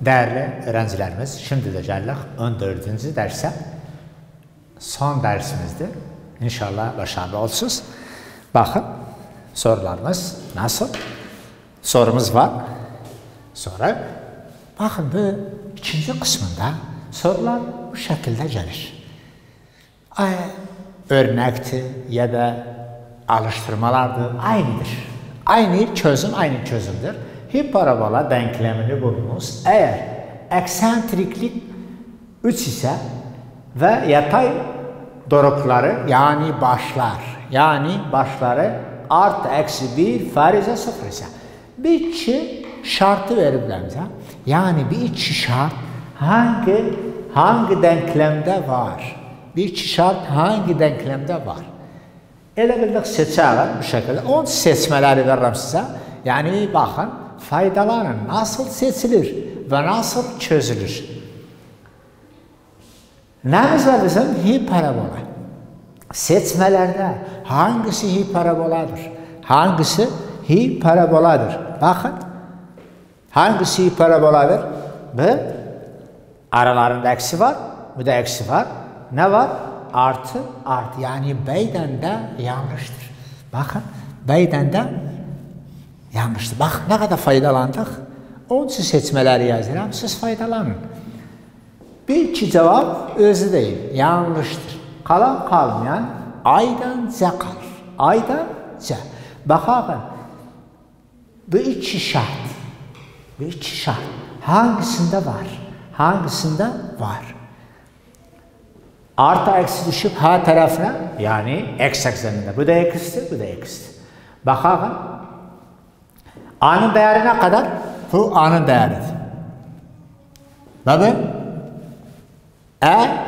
Değerli öğrencilerimiz, şimdi de gəldik 14-cü dərsə. Son dərsimizdir. İnşallah başarılı olsunuz. Bakın, sorularımız nasıl? Sorumuz var. Sonra, bakın bu ikinci kısmında sorular bu şekilde gelir. Örnekti ya da alıştırmalardır, aynıdır. Aynı çözümdür. Hiparabola denklemini bulunuz. Eğer eksentriklik 3 ise ve yatay dorukları yani başları artı eksi 1 farize 0 ise bir iki şartı verirlerse, yani bir iki şart hangi denklemde var? Bir iki şart hangi denklemde var? Elə bildik seçerler bu şekilde. O seçmeleri veririm size. Yani bakın, faydalanın. Nasıl seçilir ve nasıl çözülür? Neyimiz var bizim? Hiparabola. Seçmelerde hangisi hiparaboladır? Hangisi hiparaboladır? Bakın. Hangisi hiparaboladır? Bu aralarında eksi var. Bu da eksi var. Ne var? Artı. Yani beyden de yanlıştır. Bakın. Beyden de yanlıştır. Bak ne kadar faydalandık. Onun için seçmeleri yazıram. Siz faydalanın. Bir iki cevap özü değil. Yanlıştır. Kalan kalmayan A'dan Z kalır. A'dan Z. Bakın. Bu iki şart. Hangisinde var? Hangisinde var? Artı eksi düşüp H tarafına, yani X ekseninde. Bu da eksidir, bu da eksidir. Bakın. A'nın değeri ne kadar? Bu A'nın değeridir. Tabi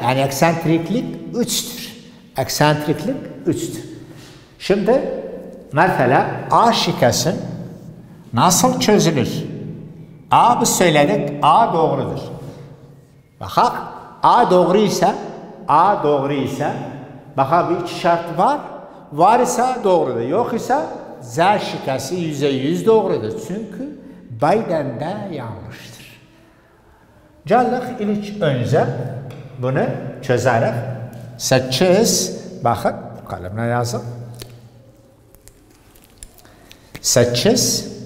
yani eksentriklik 3'tür. Eksentriklik 3'tür. Şimdi mesela A şikası nasıl çözülür? A biz söyledik, A doğrudur. Bakın A doğru ise bakın bir iki şart var ise doğrudur. Yok ise Z şikası %100 doğrudur. Çünkü beyden de yanlıştır. Geldik ilk önce bunu çözerek 8, bakın kalemle yazın. 8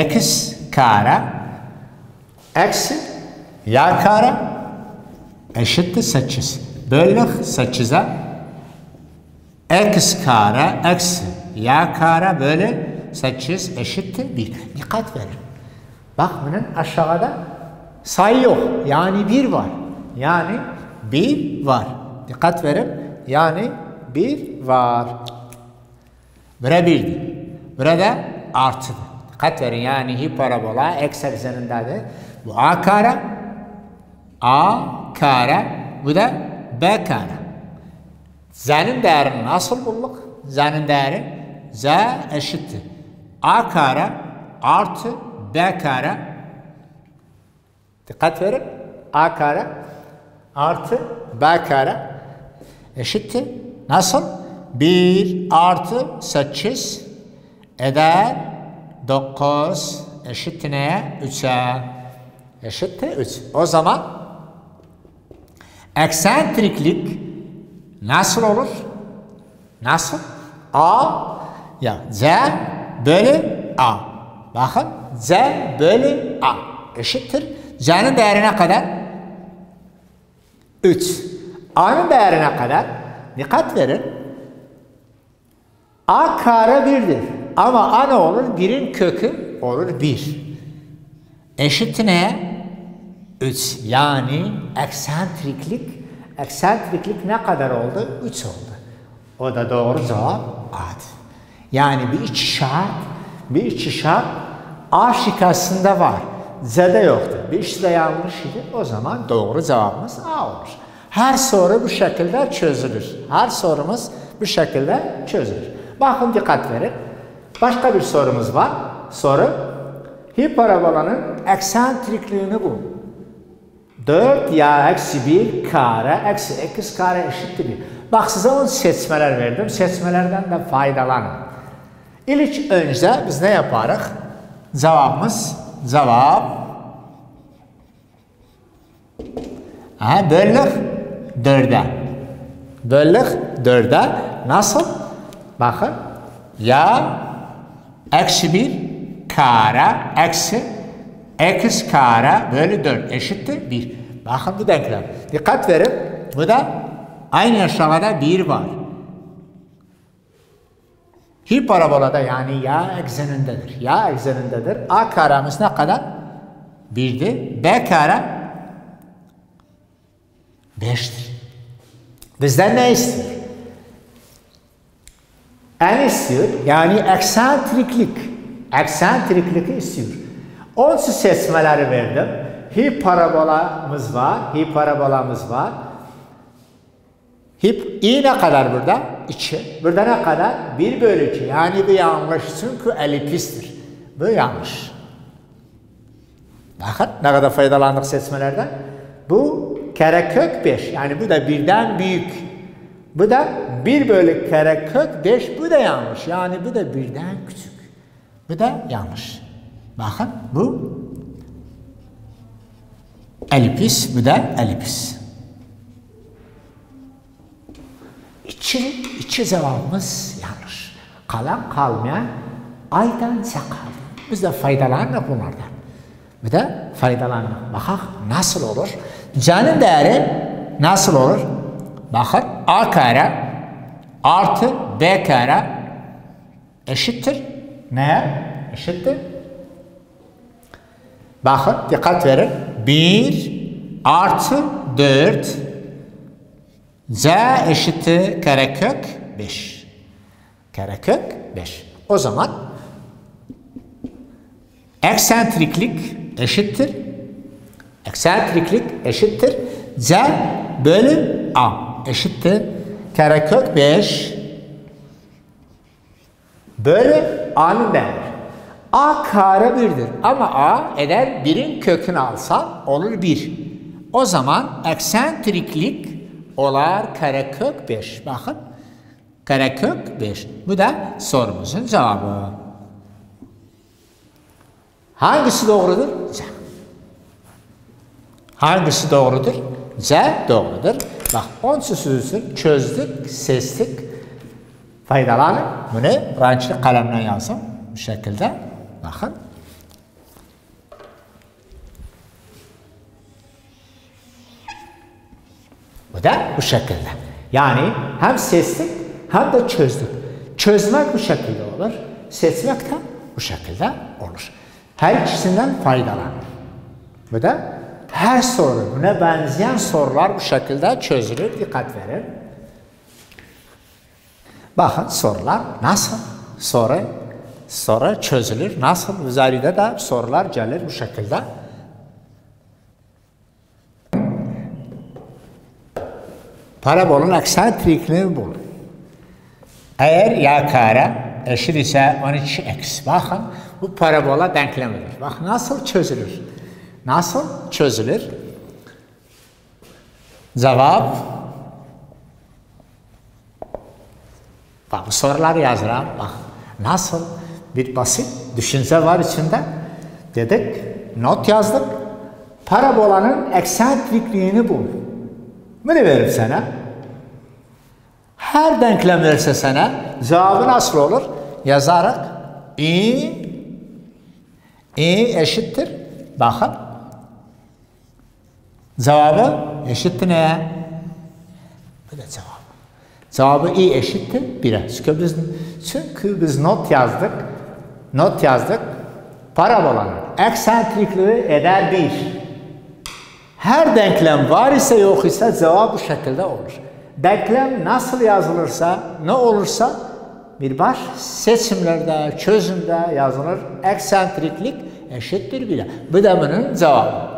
x kare eksi y kare eşittir 8. Böldük 8'e x kare eksi y kare bölü 8 eşittir 1. Dikkat verin. Bak bunun aşağıda sayı yok. Yani 1 var. Yani 1 var. Dikkat verin. Yani 1 var. Burada 1'dir. Burada artıdır. Dikkat verin. Yani hiparabola x eksenindedir. Bu a kare, bu da b kare. Z'nin değerini nasıl bulduk? Z'nin değeri Z eşittir a kare artı b kare. Dikkat verin. A kare artı b kare eşittir. Nasıl? 1 artı 8 eder 9 eşittir neye? 3'e. Eşittir 3. O zaman eksentriklik nasıl olur? Nasıl? Z bölü A. Bakın Z bölü A eşittir. Z'nin değeri ne kadar? 3. A'nın değeri ne kadar? Dikkat verin. A kare 1'dir. Ama A ne olur? 1'in kökü olur 1. Eşittir neye? 3. Yani eksentriklik ne kadar oldu? 3 oldu. O da doğru cevap A'dır. Yani bir iki şart A şikasında var. Z'de yoktu. Bir işte yanlış idi. O zaman doğru cevabımız A olur. Her soru bu şekilde çözülür. Her sorumuz bu şekilde çözülür. Bakın dikkat verin. Başka bir sorumuz var. Soru hiparabolanın eksentrikliğini bul. 4y eksi 1 kare eksi x kare eşittir 1. Bak size 10 seçmeler verdim. Seçmelerden de faydalanın. İlk önce biz ne yaparız? Cevap Böldük 4'e. Böldük 4'e. Nasıl? Bakın. Ya eksi 1 kare eksi x kare bölü 4 eşittir 1. Bakın bu denklem. Dikkat verin. Bu da aynı aşamada 1 var. Hiperbolada yani ya eksenindedir. Ya eksenindedir. A karemiz ne kadar? 1'dir. B kare 5'tir. Bizden ne istiyor? N istiyor. Yani eksentriklik. Eksentriklik istiyor. Onsuz seçmeleri verdim. Hiperbolamız var. Hiperbolamız var. I ne kadar burada? 2. Burada ne kadar? 1 bölü 2. Yani bu yanlış çünkü elipstir. Bu yanlış. Bakın ne kadar faydalandık seçmelerden. Bu karekök 5. Yani bu da birden büyük. Bu da 1 bölü karekök 5. Bu da yanlış. Yani bu da birden küçük. Bu da yanlış. Bakın bu elips, bu da elips. İki cevabımız yanlış. Kalan kalmayan aydan kaldı. Biz de faydalandık bunlardan. Bir de faydalandık. Bakın nasıl olur? C'nin değeri nasıl olur? Bakın A kare artı B kare eşittir. Neye? Eşittir. Bakın dikkat verin. 1 artı 4 Z eşittir karekök 5. Karekök 5. O zaman eksentriklik eşittir. Eksentriklik eşittir. Z bölü A eşittir. Karekök 5 bölü A'nın değeri. A kare 1'dir. Ama A eder 1'in kökünü alsa olur 1. O zaman eksentriklik olar karekök 5. Bakın. Karekök 5. Bu da sorumuzun cevabı. Hangisi doğrudur? C. Hangisi doğrudur? C doğrudur. Bak 10 sözünü çözdük, seçtik. Faydalanın. Bunu rançlı kalemle yazın. Bu şekilde. Bakın. Bu da bu şekilde. Yani hem seçtik hem de çözdük. Çözmek bu şekilde olur. Seçmek de bu şekilde olur. Her ikisinden faydalanın. Bu da her soru, buna benzeyen sorular bu şekilde çözülür. Dikkat verin. Bakın sorular nasıl? Soru çözülür. Nasıl? Üzerinde de sorular gelir bu şekilde. Parabolun eksentrikliğini bulun. Eğer y kare eşit ise 12x. Bakın bu parabola denklemidir. Bak nasıl çözülür? Nasıl çözülür? Cevap. Bak bu soruları yazıram. Bak nasıl bir basit düşünce var içinde. Dedik, not yazdık. Parabolanın eksentrikliğini bul. Bunu veririm sana. Her denklem verirse sana cevabı nasıl olur? Yazarak i eşittir. Bakın. Cevabı eşittir neye? Bu da cevabı. Cevabı i eşittir 1'e. Çünkü biz not yazdık. Not yazdık. Parabolanın eksentrikliği eder 1. Her denklem var ise yok ise cevap bu şekilde olur. Denklem nasıl yazılırsa, ne olursa bir baş seçimlerde, çözümde yazılır. Eksentriklik eşittir 1'e. Bu da bunun cevabı.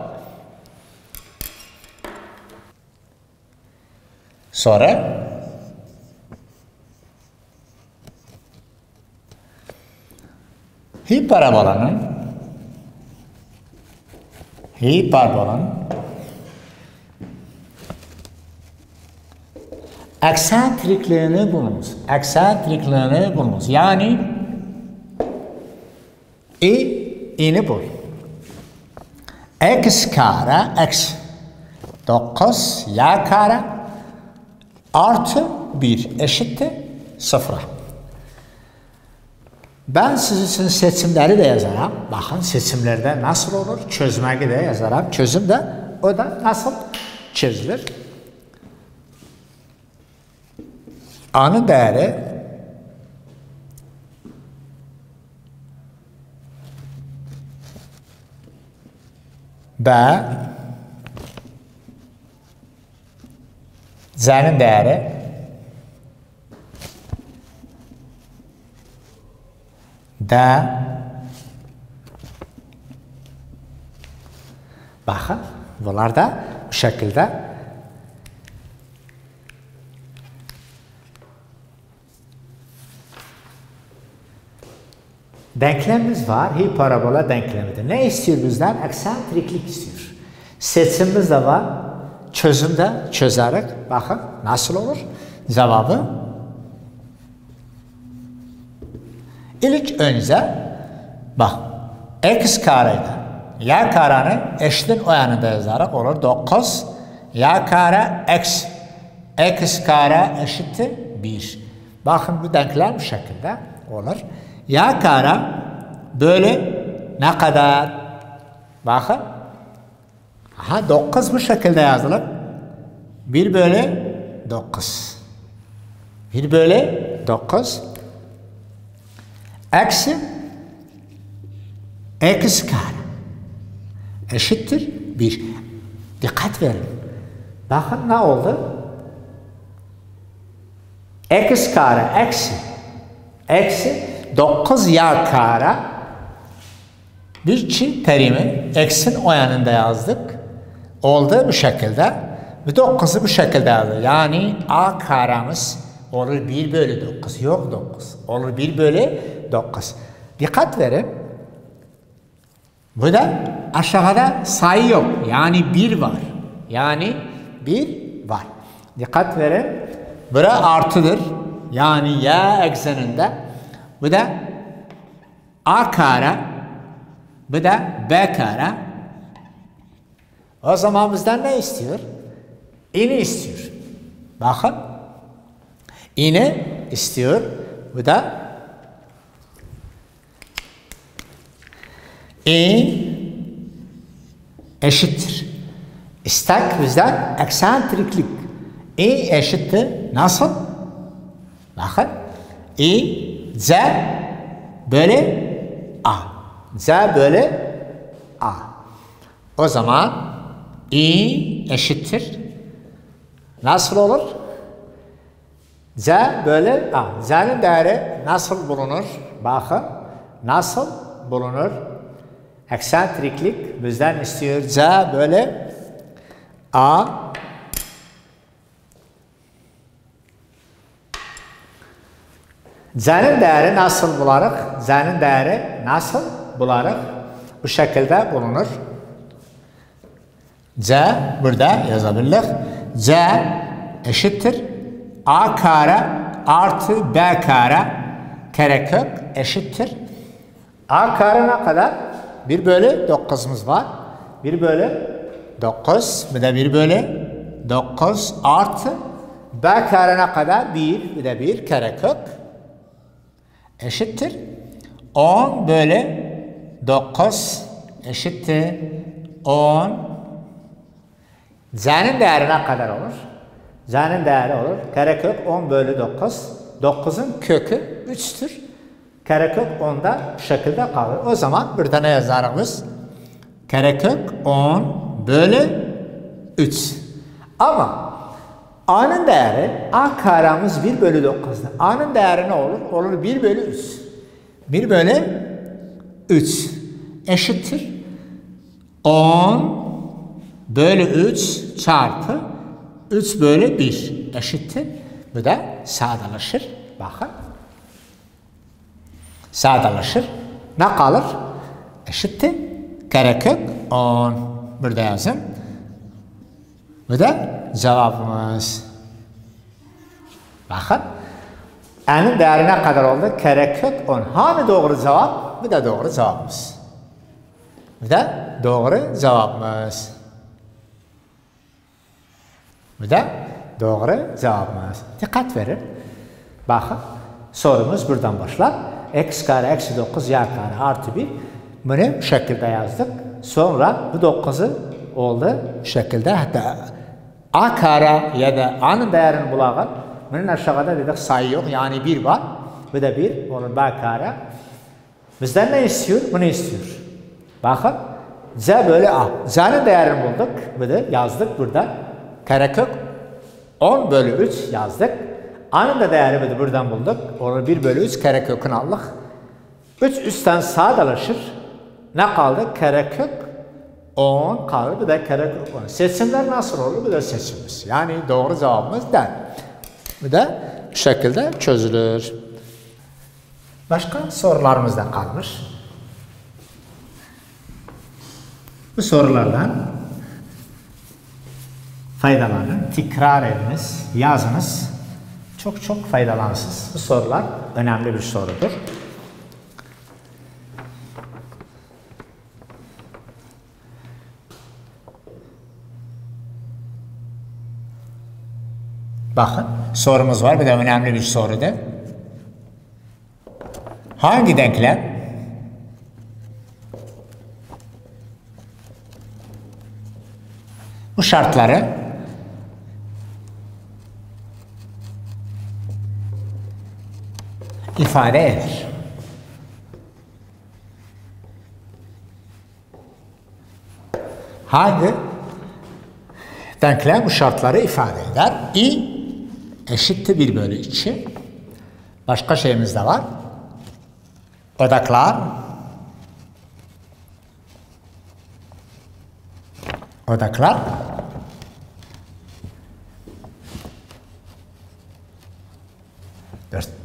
Sonra hiperbolanın eksentrikliğini bulunuz. Eksentrikliğini bulunuz. Yani i'ni bul. X kare x 9 y kare artı 1 eşittir 0'a. Ben siz için seçimleri de yazarım. Bakın seçimlerde nasıl olur? Çözmeyi de yazarım. Çözüm de o da nasıl çözülür? A'nın değeri B, Z'nin değeri D. Bakın bunlar da bu şekilde denklemimiz var. Hiperbola denklemidir. Ne istiyor bizden? Eksentriklik istiyor. Seçimimiz de var. Çözümde çözerek bakın nasıl olur? Cevabı ilk önce bak x kareyle y karenin eşitliğin o yanında yazarak olur 9 y kare x kare eşittir 1. Bakın bu denklem bu şekilde olur. Y kare bölü ne kadar? Bakın. Aha 9 bu şekilde yazılır. 1 bölü 9. 1 bölü 9. Eksi x kare eşittir 1. Dikkat verin. Bakın ne oldu? X kare eksi 9 y kare bir çi terimi x'in o yanında yazdık. Oldu bu şekilde. Ve 9'u bu şekilde yazdık. Yani a karemiz olur 1 bölü 9. Yok 9. Olur 1 bölü 9. Dikkat verin. Bu da aşağıda sayı yok. Yani 1 var. Yani 1 var. Dikkat verin. Bura artıdır. Yani y ekseninde. Bu da a kare. Bu da b kare. O zaman bizden ne istiyor? İni istiyor. Bakın. İni istiyor. Bu da eşittir. İstek bizden eksentriklik. Eşittir. Nasıl? Bakın. Z bölü A. Z bölü A. O zaman eşittir. Nasıl olur? Z bölü A. Z'nin değeri nasıl bulunur? Bakın. Nasıl bulunur? Eksentriklik bizden istiyor. Z bölü A. Z'nin değeri nasıl bularıq? Z'nin değeri nasıl bularıq? Bu şekilde bulunur. Z burada yazabiliriz. Z eşittir. A kare artı B kare kök eşittir. A kare ne kadar? 1 bölü 9'umuz var. 1 bölü 9. Bir de 1 bölü 9 artı B kare ne kadar? 1. Bir de 1 kök eşittir. 10 bölü 9 eşittir. 10. Z'nin değeri ne kadar olur? Z'nin değeri olur. Karekök 10 bölü 9. 9'un kökü 3'tür. Karekök 10'da bu şekilde kalır. O zaman burada ne yazarımız? Karekök 10 bölü 3. Ama A'nın değeri, A karemiz 1 bölü 9'da. A'nın değeri ne olur? Olur 1 bölü 3. 1 bölü 3 eşittir. 10 bölü 3 çarpı 3 bölü 1 eşittir. Bu da sadeleşir. Bakın. Sadeleşir. Ne kalır? Eşittir. Karekök 10. Burada yazın. Bu da cevabımız. Bakın. N'in değeri ne kadar oldu? Karekök 10. Hani doğru cevap? Bu da doğru cevabımız. Bu da doğru cevabımız. Bu da doğru cevabımız. Dikkat verin. Bakın sorumuz buradan başlar. X kare eksi 9 y kare artı 1. Bunu bu şekilde yazdık. Sonra bu 9'u oldu bu şekilde. Hatta a kare ya da a'nın değerini bulalım. Bunun aşağıda dedik sayı yok. Yani 1 var. Bu da 1. Onun b kare. Bizden ne istiyor? Bunu istiyor. Bakın. Z bölü a. Z'nin değerini bulduk. Bu da yazdık burada. Karekök 10 bölü 3 yazdık. A'nın da değeri budur. Buradan bulduk. Onu 1 bölü 3 karekökün aldık. 3 üstten sadeleşir. Ne kaldı? Karekök 10 kaldı. Bu da karekök 10. Seçimler nasıl olur? Bu da seçimimiz. Yani doğru cevabımız der. Bu da bu şekilde çözülür. Başka sorularımız da kalmış. Bu sorulardan faydalanın, tekrar ediniz, yazınız. Çok faydalansınız. Bu sorular önemli bir sorudur. Bakın sorumuz var. Bir de önemli bir sorudur. Hangi denklem bu şartları ifade eder? Hangi denklem bu şartları ifade eder? I eşittir 1 bölü 2. Başka şeyimiz de var. Odaklar. Odaklar.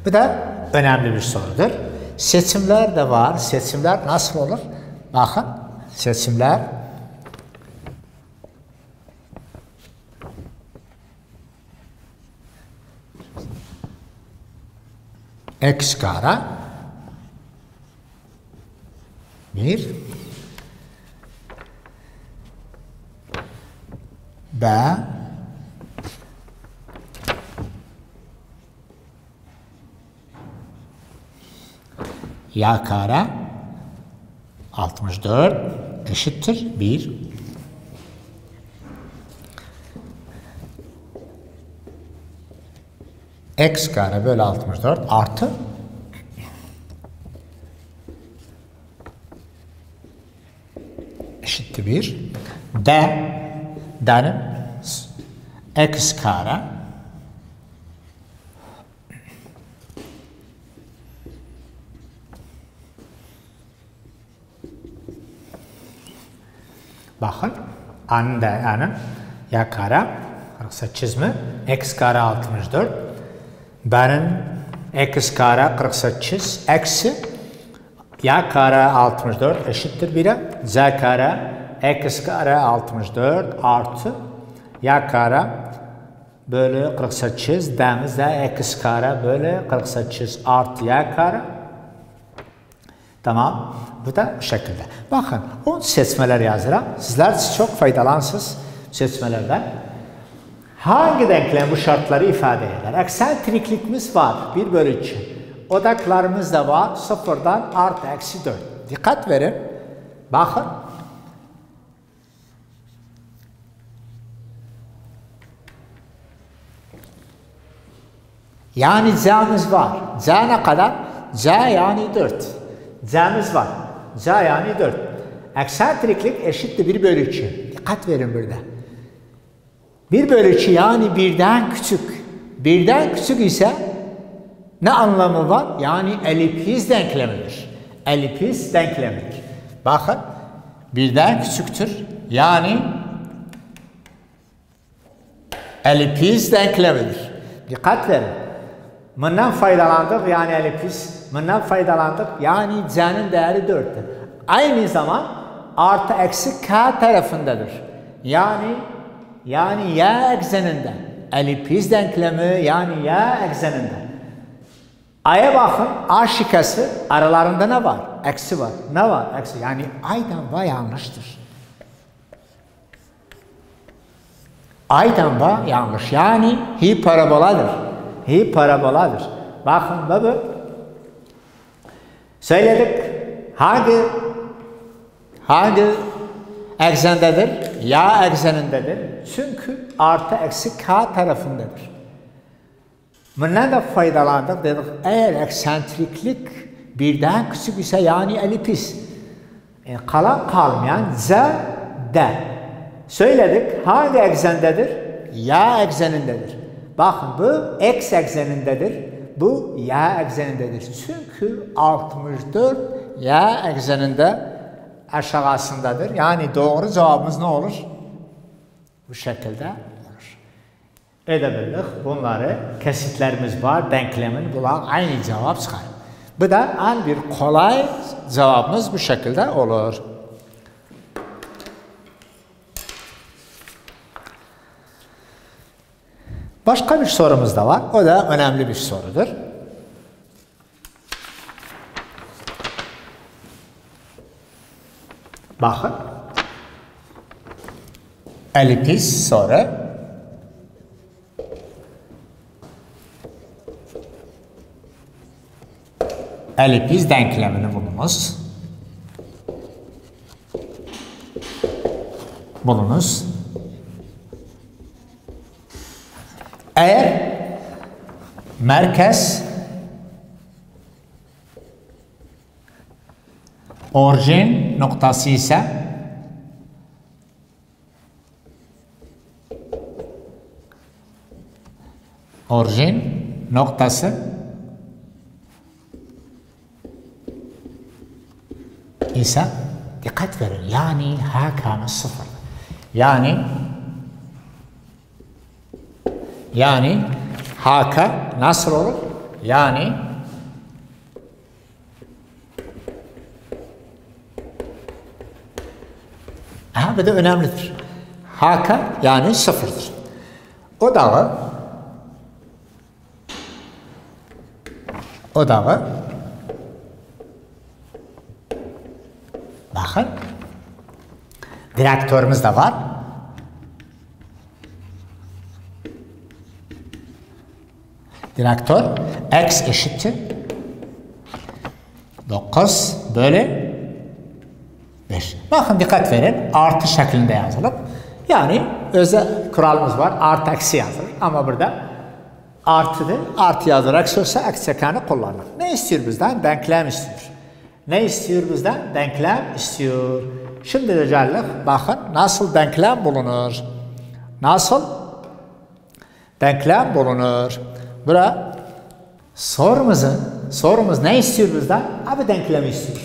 Bu da önemli bir sorudur. Seçimler de var. Seçimler nasıl olur? Bakın. Seçimler x kare 1 b y kare 64 eşittir 1 x kare bölü 64 artı eşittir 1 d'nin x kare bakın a'nın d'nin y kare 48 mi? X kare 64 b'nin x kare 48 eksi y kare 64 eşittir 1'e z kare x kare 64 artı y kare bölü 48 d'miz de x kare bölü 48 artı y kare. Tamam. Bu da bu şekilde. Bakın o seçmeler yazıram. Sizler çok faydalansınız seçmelerden. Hangi denklem bu şartları ifade eder? Eksentriklikimiz var. 1 bölü 2. Odaklarımız da var. Sıfırdan artı eksi 4. Dikkat verin. Bakın. Yani z'miz var. Z ne kadar? Z yani 4. Z'miz var. Z yani 4. Eksentriklik eşittir 1 bölü 2. Dikkat verin burada. 1 bölü 2 yani 1'den küçük. 1'den küçük ise ne anlamı var? Yani elipiz denklemidir. Elipiz denklemidir. Bakın 1'den küçüktür. Yani elipiz denklemidir. Dikkat verin. Bundan faydalandık yani elipiz. Bundan faydalandık yani c'nin değeri 4'tür. Aynı zaman artı eksi k tarafındadır. Yani y ekseninde. Elipiz denklemi yani y ekseninde. A'ya bakın. A şikası aralarında ne var? Eksi var. Ne var? Eksi. Yani A'dan var yanlıştır. Aydan var yanlış. Yani hiperboladır. Hiperboladır. Bakın bu. Söyledik. Hangi eksendedir? Ya eksenindedir. Çünkü artı eksi k tarafındadır. Bundan da faydalandık dedik. Eğer eksentriklik birden küçük ise yani elips. Kalan kalmayan z, d. Söyledik. Hangi eksendedir? Ya eksenindedir. Bakın bu x eksenindedir. Bu ya eksenindedir. Çünkü 64 ya ekseninde aşağısındadır. Yani doğru cevabımız ne olur? Bu şekilde olur. Edebildik. Bunları kesitlerimiz var. Denklemin bulan aynı cevap çıkar. Bu da en bir kolay cevabımız bu şekilde olur. Başka bir sorumuz da var. O da önemli bir sorudur. Bakın. Elips soru. Elips denklemini bulunuz. Eğer merkez orijin noktası ise orijin noktası ise dikkat verin. Yani h sıfır. Yani hk nasıl olur? Yani bu da önemlidir. Hk yani sıfırdır. O dağı bakın direktörümüz de var. Direktör x eşittir 9 bölü 5. Bakın dikkat verin. Artı şeklinde yazılıp. Yani özel kuralımız var. Artı eksi yazılır. Ama burada artıdır. Artı yazarak olsa eksi çekanı kullanılır. Ne istiyor bizden? Denklem istiyor. Ne istiyor bizden? Denklem istiyor. Şimdi de geldik. Bakın nasıl denklem bulunur. Burada sorumuz ne istiyor bizden? Abi denklemi istiyor.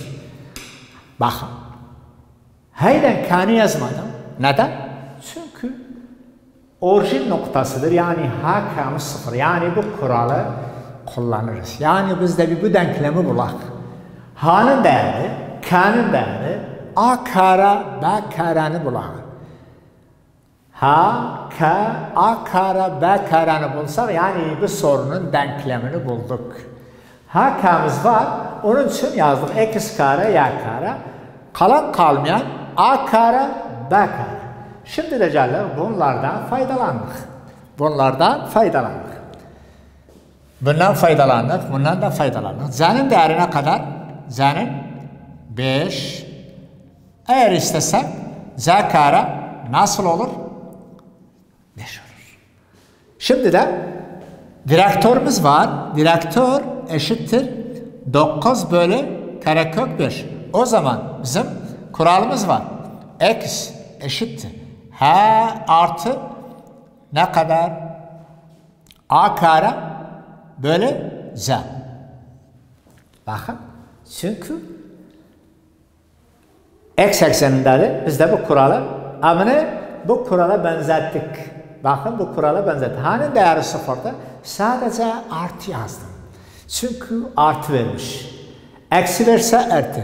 Bakın. Hayden kanı yazmadım. Neden? Çünkü orijin noktasıdır. Yani h sıfır. Yani bu kuralı kullanırız. Yani biz de bu denklemi bulak. H'nın değeri, k'nın değeri, a kara, b karanı bulak. H, K, A kara, B karanı bulsak yani bu sorunun denklemini bulduk. H k'mız var. Onun için yazdık. X kara, Y kara. Kalan kalmayan A kara, B kara. Şimdi de geldik. Bunlardan faydalandık. Z'nin değerine kadar? Z'nin 5. Eğer istesek Z kara nasıl olur? 5 olur. Şimdi de direktörümüz var. Direktör eşittir 9 bölü karekök 5. O zaman bizim kuralımız var. X eşittir h artı ne kadar? A kare bölü z. Bakın. Çünkü x eksenindedir. Biz de bu kuralı bu kurala benzettik. Bakın bu kurala benzettik. H'nin değeri sıfırda sadece artı yazdım. Çünkü artı vermiş. Eksi verse artı.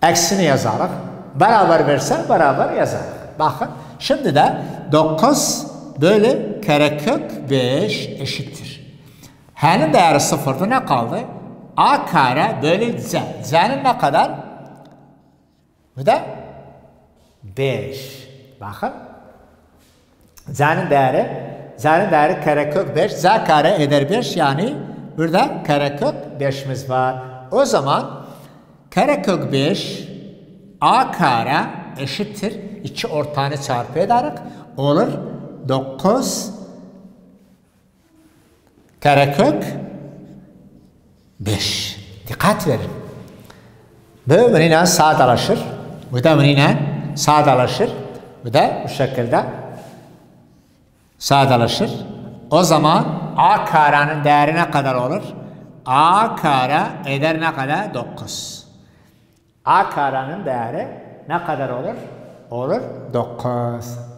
Eksini yazarız. Beraber verse beraber yazarız. Bakın şimdi de 9 bölü karekök 5 eşittir. H'nin değeri sıfırda ne kaldı? A kare bölü z. Z'nin ne kadar? Bu da 5. Bakın. Z'nin değeri karekök 5. Z kare eder 5. Yani burada karekök 5'imiz var. O zaman karekök 5 A kare eşittir. İki ortağını çarpı ederek olur 9 karekök 5. Dikkat verin. Bu bununla sadeleşir. Bu da bununla sadeleşir. Bu da bu şekilde sadeleşir. O zaman A karenin değeri ne kadar olur? A kare eder ne kadar? 9. A karenin değeri ne kadar olur? Olur 9.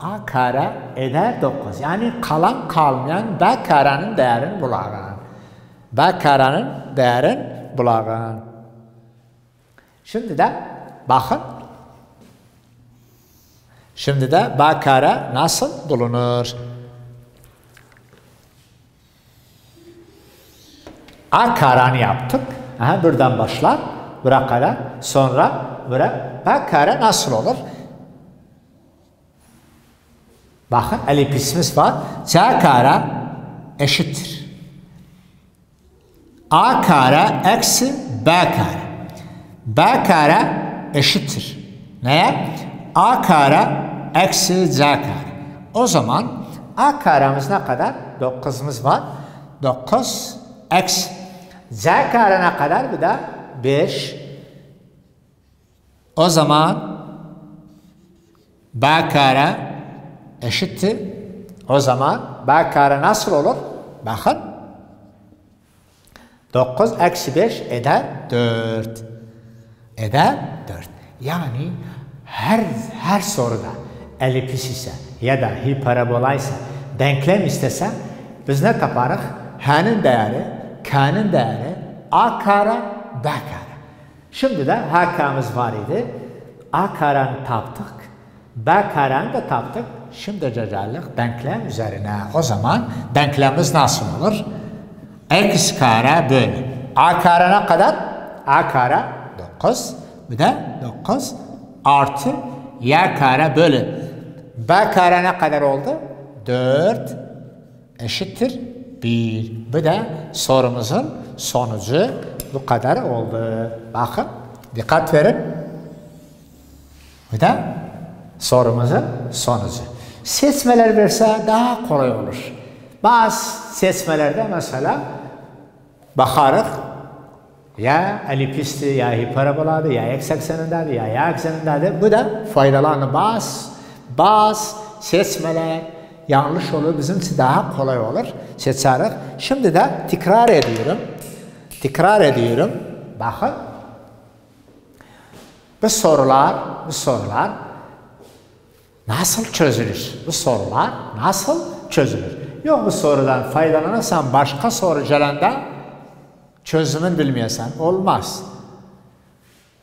A kare eder 9. Yani kalan kalmayan B karenin değerini bulağın. B karenin değerini bulağın. Şimdi de bakın. Şimdi de B kare nasıl bulunur? A kare'ni yaptık. Aha, buradan başlar. Buraya kadar. Sonra buraya. B kare nasıl olur? Bakın elipsimiz var. C kare eşittir. A kare eksi B kare. B kare eşittir. Neye? A kare eksi C kare. O zaman A karemiz ne kadar? 9'umuz var. 9 eksi. C kare ne kadar? Bu da 5. O zaman B kare eşittir. O zaman B kare nasıl olur? Bakın. 9 eksi 5 eder 4. Eder 4. Yani her soruda elips ise ya da hiperbola ise denklem istesem biz ne yaparız? H'nin değeri, K'nin değeri, A kare, B kare. Şimdi de H K'miz var idi. A kare'ni taptık. B kare'ni de taptık. Şimdi geldik denklem üzerine. O zaman denklemimiz nasıl olur? X kare bölü. A kare ne kadar? A kare 9. Bir de 9 artı Y kare bölü. B kare ne kadar oldu? 4 eşittir 1. Bu da sorumuzun sonucu bu kadar oldu. Bakın dikkat verin. Bu da sorumuzun sonucu. Seçmeler verse daha kolay olur. Bazı seçmelerde mesela bakarız ya elipisti ya hiperboladı ya x eksenindedir ya y eksenindedir. Bu da faydalanır. Bazı seçmeler yanlış olur. Bizim için daha kolay olur. Seçeriz. Şimdi de tekrar ediyorum. Tekrar ediyorum. Bakın. Bu sorular nasıl çözülür? Bu sorular nasıl çözülür? Yok bu sorudan faydalanırsan başka soru gelende çözümünü bilmiyorsan olmaz.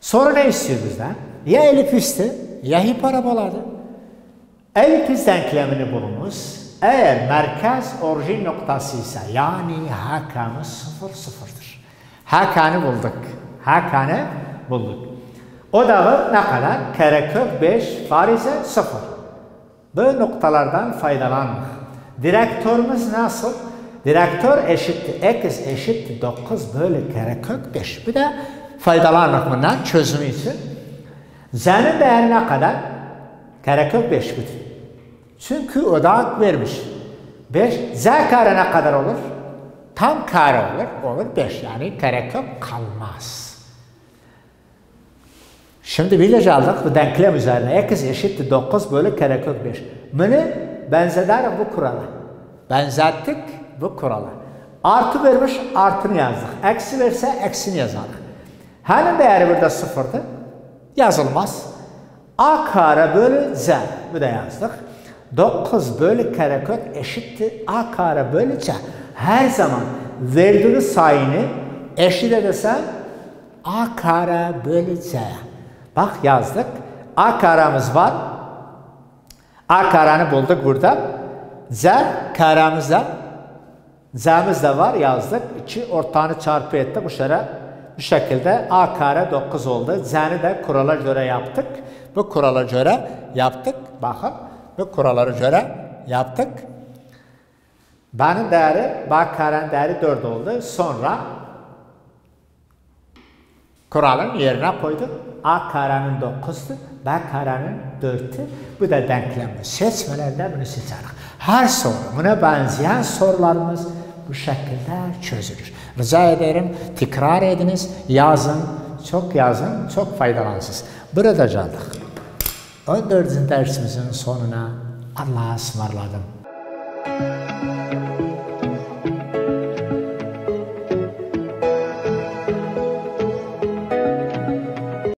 Soru ne istiyor bizden? Ya elipisti ya hiperboladı. Elips denklemini bulunuz. Eğer merkez orijin noktası ise yani HK'mız 0 sıfırdır. HK'ni bulduk. HK'ni bulduk. O da ne kadar? Karekök 5 var ise 0. Bu noktalardan faydalanmak. Direktörümüz nasıl? Direktör eşittir x eşittir 9 bölü karekök 5. Bir de faydalanmak bundan çözümü için. Z'nin değeri ne kadar? Karekök 5 budur. Çünkü o da vermiş. 5. Z kare ne kadar olur? Tam kare olur. Olur 5. Yani karekök kalmaz. Şimdi bilece aldık bu denklem üzerine. X eşittir 9 bölü karekök 5. Bunu benzeter bu kurala. Benzettik bu kurala. Artı vermiş, artını yazdık. Eksi verse eksini yazalım. H'nin değeri burada sıfırdı. Yazılmaz. A kare bölü Z. Bu da yazdık. 9 bölü karekök eşittir A kare bölü C. Her zaman verdiği sayını eşit edersen A kare bölü C. Bak yazdık. A karemiz var. A kareni bulduk burada. Z karemizde. Z'miz de var yazdık. İki ortağını çarpı ettik. Bu şekilde A kare 9 oldu. Z'ni de kurala göre yaptık. Bu kurala göre yaptık. Bakın bu kurallara göre yaptık. B'nin değeri, bak karenin değeri 4 oldu. Sonra kuralın yerine koyduk. A karenin 9'tu, B karenin 4'tü. Bu da denklemi seçmelerde bunu seçerik. Her soru, buna benzeyen sorularımız bu şekilde çözülür. Rica ederim tekrar ediniz, yazın, çok faydalansınız. Burada geldik. 14. dersimizin sonuna. Allah'a ısmarladım.